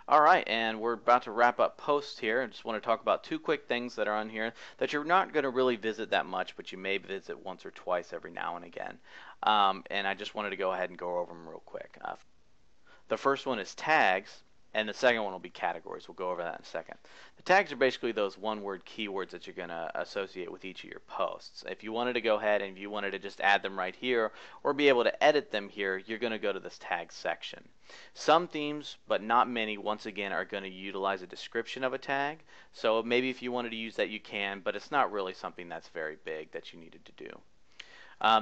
All right, and we're about to wrap up posts here. I just want to talk about two quick things that are on here that you're not going to really visit that much, but you may visit once or twice every now and again. And I just wanted to go ahead and go over them real quick. The first one is tags, and the second one will be categories. We'll go over that in a second. The tags are basically those one-word keywords that you're going to associate with each of your posts. If you wanted to go ahead and if you wanted to just add them right here or be able to edit them here, you're going to go to this tag section. Some themes, but not many, once again, are going to utilize a description of a tag. So maybe if you wanted to use that, you can, but it's not really something that's very big that you needed to do.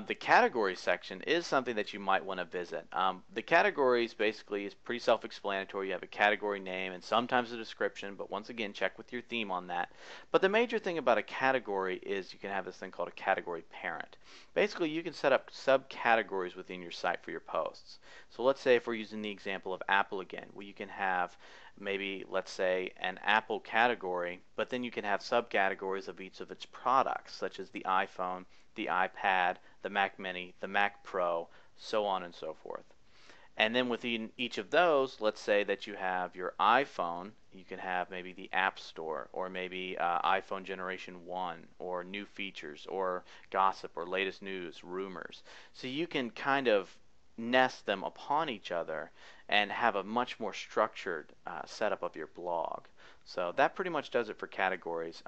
The categories section is something that you might want to visit. The categories basically is pretty self-explanatory. You have a category name and sometimes a description, but once again, check with your theme on that. But the major thing about a category is you can have this thing called a category parent. Basically, you can set up subcategories within your site for your posts. So let's say if we're using the example of Apple again, well, you can have maybe, let's say, an Apple category, but then you can have subcategories of each of its products, such as the iPhone, the iPad, the Mac Mini, the Mac Pro, so on and so forth. And then within each of those, let's say that you have your iPhone, you can have maybe the App Store, or maybe iPhone Generation 1, or new features, or gossip, or latest news, rumors. So you can kind of nest them upon each other and have a much more structured setup of your blog. So that pretty much does it for categories.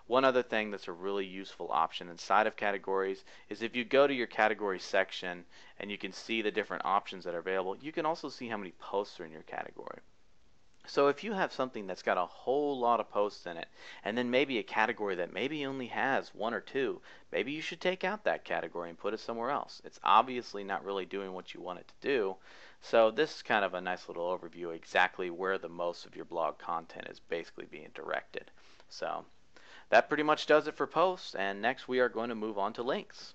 One other thing that's a really useful option inside of categories is if you go to your category section and you can see the different options that are available, you can also see how many posts are in your category. So if you have something that's got a whole lot of posts in it, and then maybe a category that maybe only has one or two, maybe you should take out that category and put it somewhere else. It's obviously not really doing what you want it to do. So this is kind of a nice little overview of exactly where the most of your blog content is basically being directed. So that pretty much does it for posts, and next we are going to move on to links.